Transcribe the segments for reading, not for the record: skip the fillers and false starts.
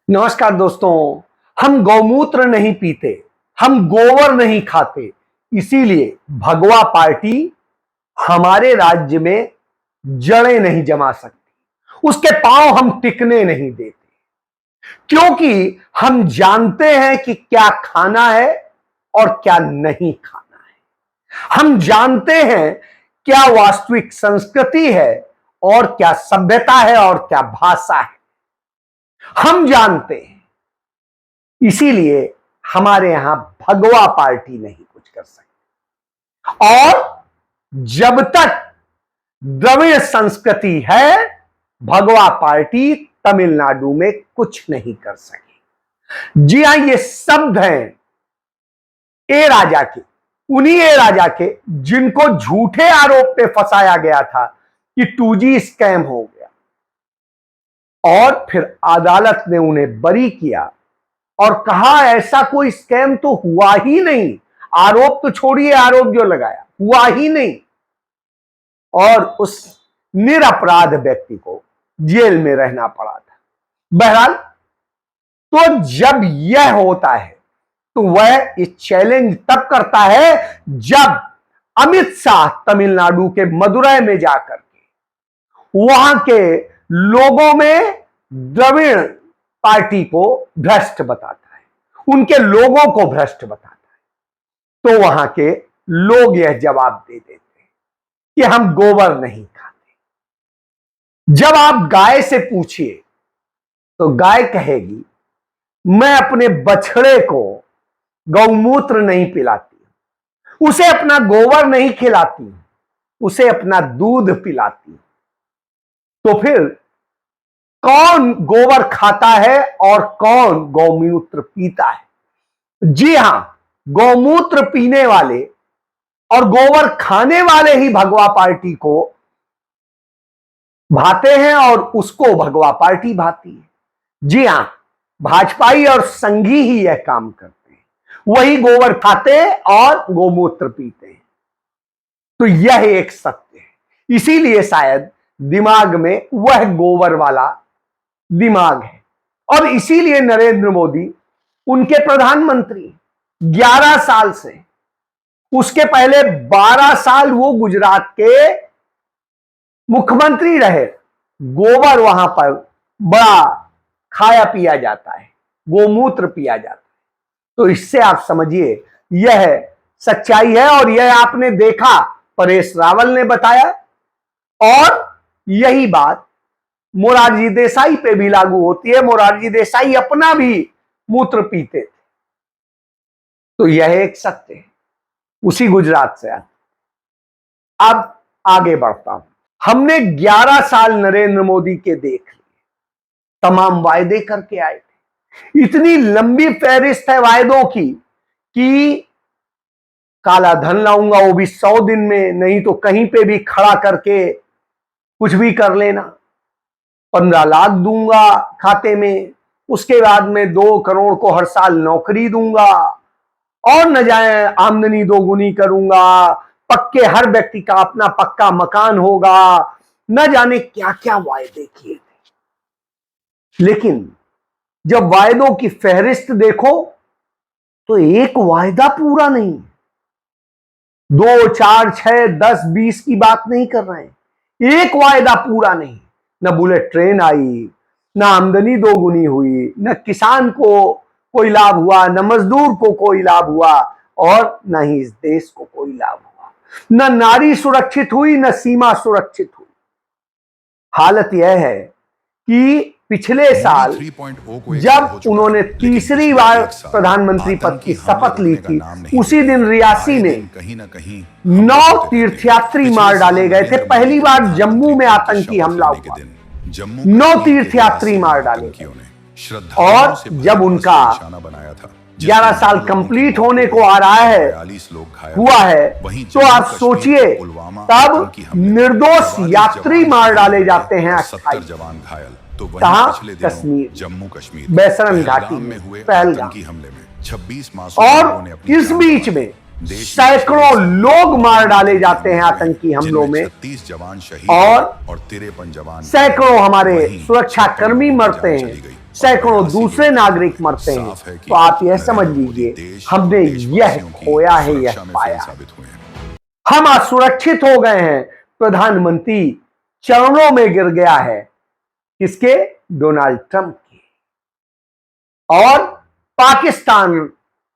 नमस्कार दोस्तों। हम गौमूत्र नहीं पीते, हम गोबर नहीं खाते, इसीलिए भगवा पार्टी हमारे राज्य में जड़ें नहीं जमा सकती, उसके पांव हम टिकने नहीं देते, क्योंकि हम जानते हैं कि क्या खाना है और क्या नहीं खाना है। हम जानते हैं क्या वास्तविक संस्कृति है और क्या सभ्यता है और क्या भाषा है। हम जानते हैं, इसीलिए हमारे यहां भगवा पार्टी नहीं कुछ कर सकती। और जब तक द्रविड़ संस्कृति है, भगवा पार्टी तमिलनाडु में कुछ नहीं कर सकेगी। जी हां, ये शब्द हैं ए राजा के, उन्हीं ए राजा के जिनको झूठे आरोप पे फंसाया गया था कि 2G स्कैम हो गया, और फिर अदालत ने उन्हें बरी किया और कहा ऐसा कोई स्कैम तो हुआ ही नहीं। आरोप तो छोड़िए, आरोप जो लगाया हुआ ही नहीं, और उस निरपराध व्यक्ति को जेल में रहना पड़ा था। बहरहाल, तो जब यह होता है तो वह इस चैलेंज तब करता है जब अमित शाह तमिलनाडु के मदुरै में जाकर के वहां के लोगों में द्रविड़ पार्टी को भ्रष्ट बताता है, उनके लोगों को भ्रष्ट बताता है। तो वहां के लोग यह जवाब दे देते हैं कि हम गोबर नहीं खाते। जब आप गाय से पूछिए तो गाय कहेगी मैं अपने बछड़े को गौमूत्र नहीं पिलाती, उसे अपना गोबर नहीं खिलाती, उसे अपना दूध पिलाती। तो फिर कौन गोबर खाता है और कौन गौमूत्र पीता है? जी हां, गौमूत्र पीने वाले और गोबर खाने वाले ही भगवा पार्टी को भाते हैं और उसको भगवा पार्टी भाती है। जी हां, भाजपाई और संघी ही यह काम करते हैं, वही गोबर खाते और गोमूत्र पीते हैं। तो यह एक सत्य है, इसीलिए शायद दिमाग में वह गोबर वाला दिमाग है, और इसीलिए नरेंद्र मोदी उनके प्रधानमंत्री 11 साल से, उसके पहले 12 साल वो गुजरात के मुख्यमंत्री रहे। गोबर वहां पर बड़ा खाया पिया जाता है, गोमूत्र पिया जाता है। तो इससे आप समझिए यह सच्चाई है, और यह आपने देखा, परेश रावल ने बताया, और यही बात मोरारजी देसाई पे भी लागू होती है। मोरारजी देसाई अपना भी मूत्र पीते थे। तो यह एक सत्य है, उसी गुजरात से आता। अब आगे बढ़ता हूं। हमने 11 साल नरेंद्र मोदी के देख लिए, तमाम वायदे करके आए थे। इतनी लंबी फहरिस्त है वायदों की कि काला धन लाऊंगा, वो भी 100 दिन में, नहीं तो कहीं पे भी खड़ा करके कुछ भी कर लेना, 15 लाख दूंगा खाते में, उसके बाद में 2 करोड़ को हर साल नौकरी दूंगा, और न जाए आमदनी दोगुनी करूंगा, पक्के हर व्यक्ति का अपना पक्का मकान होगा, न जाने क्या क्या वायदे किए थे। लेकिन जब वायदों की फहरिस्त देखो तो एक वायदा पूरा नहीं। 2, 4, 6, 10, 20 की बात नहीं कर रहे हैं, एक वायदा पूरा नहीं। न बुलेट ट्रेन आई, न आमदनी दोगुनी हुई, न किसान को कोई लाभ हुआ, न मजदूर को कोई लाभ हुआ, और न ही इस देश को कोई लाभ हुआ। न नारी सुरक्षित हुई, न सीमा सुरक्षित हुई। हालत यह है कि पिछले साल जब उन्होंने तीसरी बार प्रधानमंत्री पद की शपथ ली थी, उसी दिन रियासी ने 9 तीर्थयात्री मार डाले गए थे। पहली बार जम्मू में आतंकी हमला हुआ, 9 तीर्थयात्री मार डाले गए। और जब उनका 11 साल कंप्लीट होने को आ रहा है, हुआ है, तो आप सोचिए तब निर्दोष यात्री मार डाले जाते हैं। कहां? कश्मीर, जम्मू कश्मीर, बैसरन घाटी में, पहलगाम। हमले में 26 और इस बीच में सैकड़ों लोग मार डाले जाते हैं आतंकी हमलों में, 36 जवान शहीद और 53 जवान सैकड़ों हमारे सुरक्षा कर्मी मरते हैं, सैकड़ों दूसरे नागरिक मरते हैं। तो आप यह समझ लीजिए हमने यह खोया है, यह पाया है। हम असुरक्षित हो गए हैं। प्रधानमंत्री चरणों में गिर गया है, किसके? डोनाल्ड ट्रंप के। और पाकिस्तान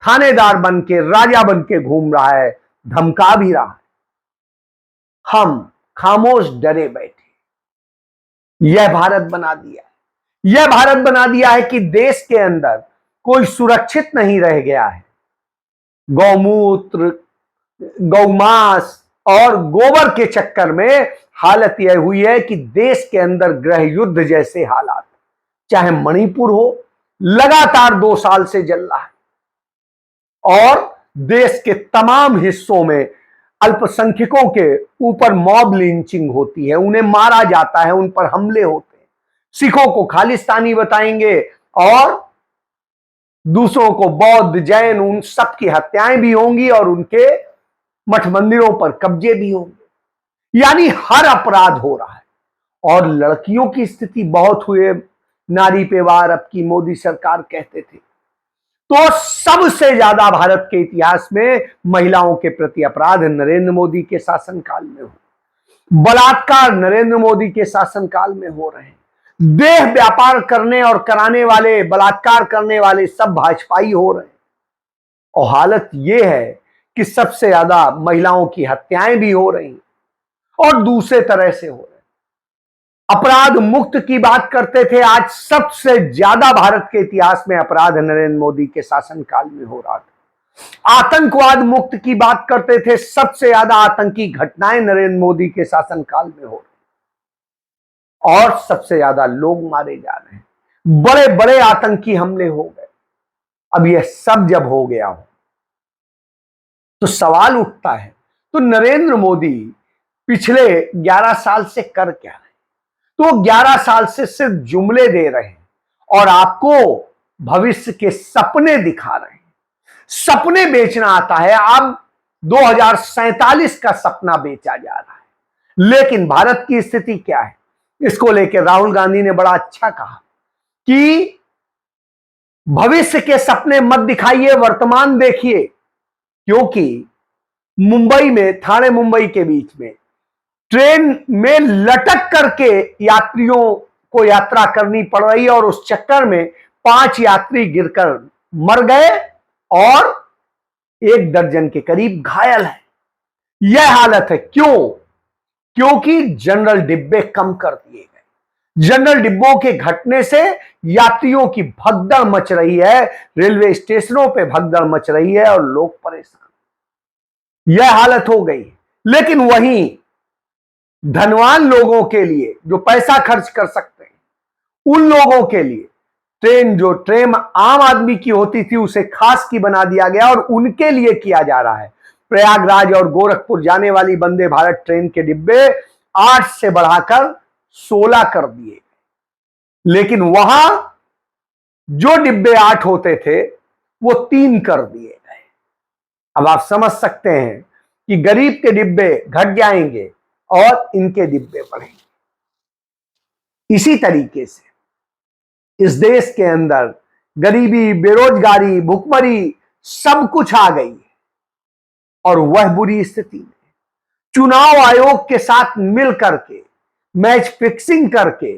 थानेदार बन के, राजा बन के घूम रहा है, धमका भी रहा है। हम खामोश डरे बैठे। यह भारत बना दिया है, यह भारत बना दिया है कि देश के अंदर कोई सुरक्षित नहीं रह गया है। गौमूत्र, गौमांस और गोबर के चक्कर में हालत यह हुई है कि देश के अंदर गृह युद्ध जैसे हालात, चाहे मणिपुर हो, लगातार 2 साल से जल रहा है, और देश के तमाम हिस्सों में अल्पसंख्यकों के ऊपर मॉब लिंचिंग होती है, उन्हें मारा जाता है, उन पर हमले होते हैं। सिखों को खालिस्तानी बताएंगे और दूसरों को बौद्ध, जैन, उन सब की हत्याएं भी होंगी और उनके मठ मंदिरों पर कब्जे भी होंगे। यानी हर अपराध हो रहा है। और लड़कियों की स्थिति बहुत हुए, नारी पे वार अब की मोदी सरकार कहते थे। तो सबसे ज्यादा भारत के इतिहास में महिलाओं के प्रति अपराध नरेंद्र मोदी के शासनकाल में हो, बलात्कार नरेंद्र मोदी के शासनकाल में हो रहे हैं। देह व्यापार करने और कराने वाले, बलात्कार करने वाले सब भाजपाई हो रहे हैं। और हालत यह है कि सबसे ज्यादा महिलाओं की हत्याएं भी हो रही और दूसरे तरह से हो रहे। अपराध मुक्त की बात करते थे, आज सबसे ज्यादा भारत के इतिहास में अपराध नरेंद्र मोदी के शासनकाल में हो रहा था। आतंकवाद मुक्त की बात करते थे, सबसे ज्यादा आतंकी घटनाएं नरेंद्र मोदी के शासनकाल में हो रही, और सबसे ज्यादा लोग मारे जा रहे हैं, बड़े बड़े आतंकी हमले हो गए। अब यह सब जब हो गया हो तो सवाल उठता है, तो नरेंद्र मोदी पिछले 11 साल से कर क्या रहे? तो 11 साल से सिर्फ जुमले दे रहे हैं और आपको भविष्य के सपने दिखा रहे हैं। सपने बेचना आता है। अब 2047 का सपना बेचा जा रहा है। लेकिन भारत की स्थिति क्या है, इसको लेकर राहुल गांधी ने बड़ा अच्छा कहा कि भविष्य के सपने मत दिखाइए, वर्तमान देखिए। क्योंकि मुंबई में, थाने मुंबई के बीच में ट्रेन में लटक करके यात्रियों को यात्रा करनी पड़ रही है और उस चक्कर में 5 यात्री गिरकर मर गए और 1 दर्जन के करीब घायल है। यह हालत है। क्यों? क्योंकि जनरल डिब्बे कम कर दिए गए। जनरल डिब्बों के घटने से यात्रियों की भगदड़ मच रही है, रेलवे स्टेशनों पे भगदड़ मच रही है और लोग परेशान। यह हालत हो गई। लेकिन वहीं धनवान लोगों के लिए, जो पैसा खर्च कर सकते हैं, उन लोगों के लिए ट्रेन, जो ट्रेन आम आदमी की होती थी उसे खास की बना दिया गया और उनके लिए किया जा रहा है। प्रयागराज और गोरखपुर जाने वाली वंदे भारत ट्रेन के डिब्बे 8 से बढ़ाकर 16 कर दिए। लेकिन वहां जो डिब्बे 8 होते थे वो 3 कर दिए गए। अब आप समझ सकते हैं कि गरीब के डिब्बे घट जाएंगे और इनके डिब्बे बढ़ेंगे। इसी तरीके से इस देश के अंदर गरीबी, बेरोजगारी, भुखमरी सब कुछ आ गई है। और वह बुरी स्थिति में चुनाव आयोग के साथ मिल करके मैच फिक्सिंग करके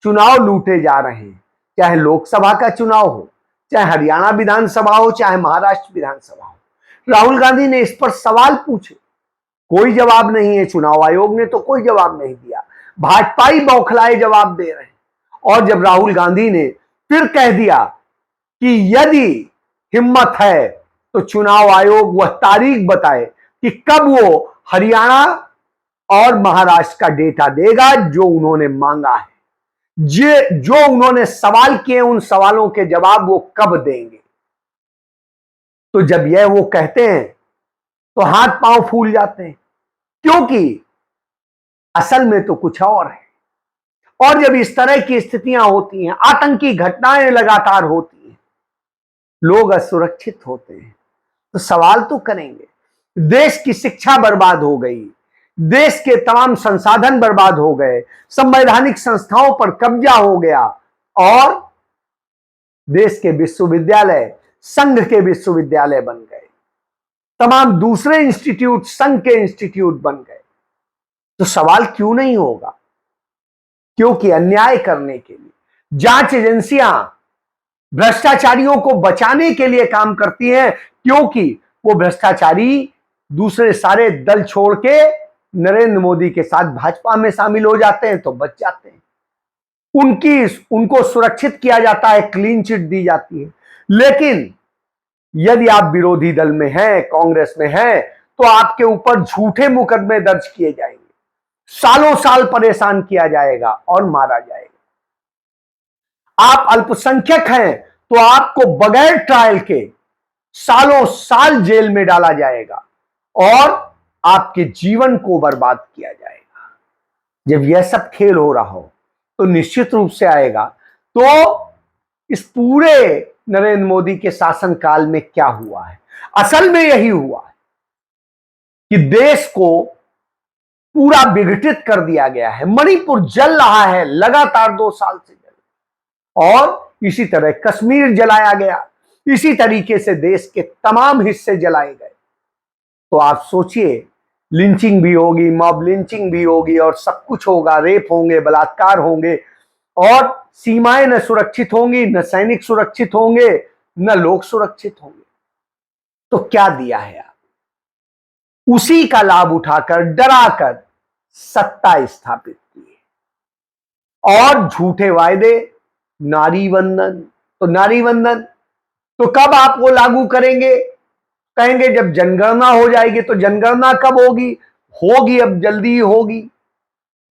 चुनाव लूटे जा रहे हैं। चाहे लोकसभा का चुनाव हो, चाहे हरियाणा विधानसभा हो, चाहे महाराष्ट्र विधानसभा हो। राहुल गांधी ने इस पर सवाल पूछे, कोई जवाब नहीं है। चुनाव आयोग ने तो कोई जवाब नहीं दिया। भाजपाई बौखलाए जवाब दे रहे हैं। और जब राहुल गांधी ने फिर कह दिया कि यदि हिम्मत है तो चुनाव आयोग वह तारीख बताए कि कब वो हरियाणा और महाराष्ट्र का डेटा देगा जो उन्होंने मांगा है, जो उन्होंने सवाल किए, उन सवालों के जवाब वो कब देंगे। तो जब यह वो कहते हैं तो हाथ पांव फूल जाते हैं, क्योंकि असल में तो कुछ और है। और जब इस तरह की स्थितियां होती हैं, आतंकी घटनाएं लगातार होती हैं, लोग असुरक्षित होते हैं, तो सवाल तो करेंगे। देश की शिक्षा बर्बाद हो गई, देश के तमाम संसाधन बर्बाद हो गए, संवैधानिक संस्थाओं पर कब्जा हो गया और देश के विश्वविद्यालय संघ के विश्वविद्यालय बन गए, तमाम दूसरे इंस्टीट्यूट संघ के इंस्टीट्यूट बन गए। तो सवाल क्यों नहीं होगा? क्योंकि अन्याय करने के लिए जांच एजेंसियां भ्रष्टाचारियों को बचाने के लिए काम करती हैं, क्योंकि वो भ्रष्टाचारी दूसरे सारे दल छोड़ के नरेंद्र मोदी के साथ भाजपा में शामिल हो जाते हैं तो बच जाते हैं। उनको सुरक्षित किया जाता है, क्लीन चिट दी जाती है। लेकिन यदि आप विरोधी दल में हैं, कांग्रेस में हैं, तो आपके ऊपर झूठे मुकदमे दर्ज किए जाएंगे, सालों साल परेशान किया जाएगा और मारा जाएगा। आप अल्पसंख्यक हैं तो आपको बगैर ट्रायल के सालों साल जेल में डाला जाएगा और आपके जीवन को बर्बाद किया जाएगा। जब यह सब खेल हो रहा हो तो निश्चित रूप से आएगा। तो इस पूरे नरेंद्र मोदी के शासनकाल में क्या हुआ है? असल में यही हुआ है कि देश को पूरा विघटित कर दिया गया है। मणिपुर जल रहा है लगातार 2 साल से और इसी तरह कश्मीर जलाया गया, इसी तरीके से देश के तमाम हिस्से जलाए गए। तो आप सोचिए, लिंचिंग भी होगी, मॉब लिंचिंग भी होगी और सब कुछ होगा, रेप होंगे, बलात्कार होंगे और सीमाएं न सुरक्षित होंगी, न सैनिक सुरक्षित होंगे, न लोग सुरक्षित होंगे। तो क्या दिया है आप? उसी का लाभ उठाकर, डराकर सत्ता स्थापित की और झूठे वायदे, नारी वंदन। तो नारी वंदन तो कब आप वो लागू करेंगे? कहेंगे जब जनगणना हो जाएगी। तो जनगणना कब होगी? होगी, अब जल्दी ही होगी।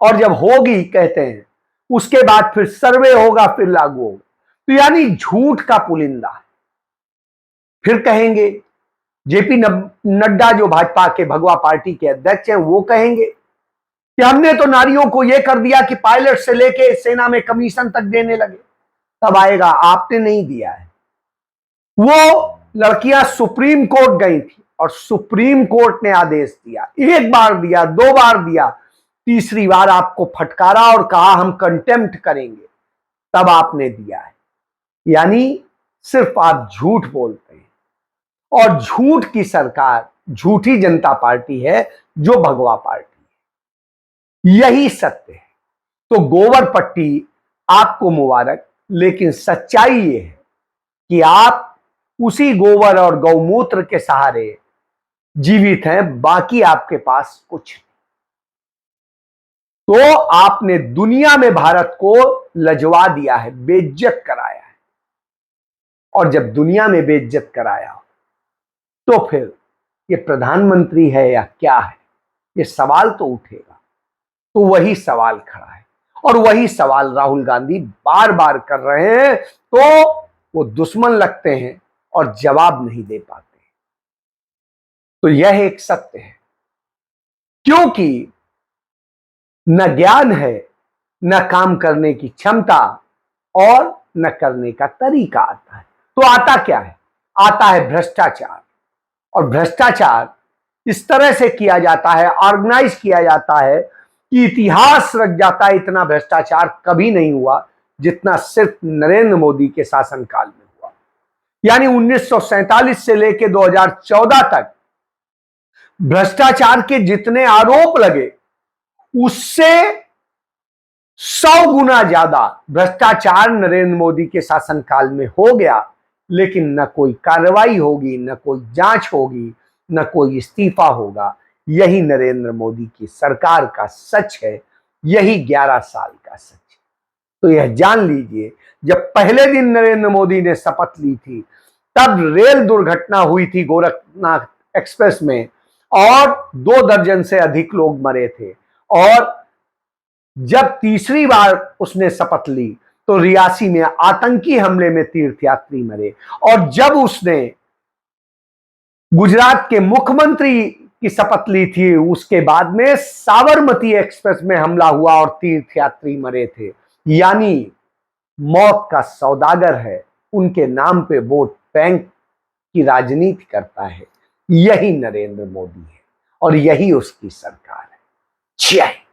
और जब होगी कहते हैं उसके बाद फिर सर्वे होगा, फिर लागू होगा। तो यानी झूठ का पुलिंदा है। फिर कहेंगे, जेपी नड्डा जो भाजपा के भगवा पार्टी के अध्यक्ष हैं, वो कहेंगे कि हमने तो नारियों को यह कर दिया कि पायलट से लेके सेना में कमीशन तक देने लगे। तब आएगा, आपने नहीं दिया है। वो लड़कियां सुप्रीम कोर्ट गई थी और सुप्रीम कोर्ट ने आदेश दिया, 1 बार दिया, 2 बार दिया, तीसरी बार आपको फटकारा और कहा हम कंटेम्प्ट करेंगे, तब आपने दिया है। यानी सिर्फ आप झूठ बोलते हैं और झूठ की सरकार झूठी जनता पार्टी है, जो भगवा पार्टी है। यही सत्य है। तो गोबर पट्टी आपको मुबारक, लेकिन सच्चाई यह है कि आप उसी गोबर और गौमूत्र के सहारे जीवित हैं, बाकी आपके पास कुछ नहीं। तो आपने दुनिया में भारत को लजवा दिया है, बेइज्जत कराया है। और जब दुनिया में बेइज्जत कराया तो फिर ये प्रधानमंत्री है या क्या है, ये सवाल तो उठेगा। तो वही सवाल खड़ा है और वही सवाल राहुल गांधी बार बार कर रहे हैं। तो वो दुश्मन लगते हैं और जवाब नहीं दे पाते। तो यह एक सत्य है, क्योंकि न ज्ञान है, न काम करने की क्षमता और न करने का तरीका आता है। तो आता क्या है? आता है भ्रष्टाचार। और भ्रष्टाचार इस तरह से किया जाता है, ऑर्गेनाइज किया जाता है कि इतिहास रच जाता है। इतना भ्रष्टाचार कभी नहीं हुआ जितना सिर्फ नरेंद्र मोदी के शासनकाल में हुआ। यानी 1947 से लेकर 2014 तक भ्रष्टाचार के जितने आरोप लगे, उससे 100 गुना ज्यादा भ्रष्टाचार नरेंद्र मोदी के शासनकाल में हो गया। लेकिन न कोई कार्रवाई होगी, न कोई जांच होगी, न कोई इस्तीफा होगा। यही नरेंद्र मोदी की सरकार का सच है, यही 11 साल का सच है। तो यह जान लीजिए, जब पहले दिन नरेंद्र मोदी ने शपथ ली थी, तब रेल दुर्घटना हुई थी गोरखनाथ एक्सप्रेस में और 2 दर्जन से अधिक लोग मरे थे। और जब तीसरी बार उसने शपथ ली तो रियासी में आतंकी हमले में तीर्थयात्री मरे। और जब उसने गुजरात के मुख्यमंत्री की शपथ ली थी, उसके बाद में साबरमती एक्सप्रेस में हमला हुआ और तीर्थयात्री मरे थे। यानी मौत का सौदागर है, उनके नाम पे वोट बैंक की राजनीति करता है। यही नरेंद्र मोदी है और यही उसकी सरकार है। जय हिंद।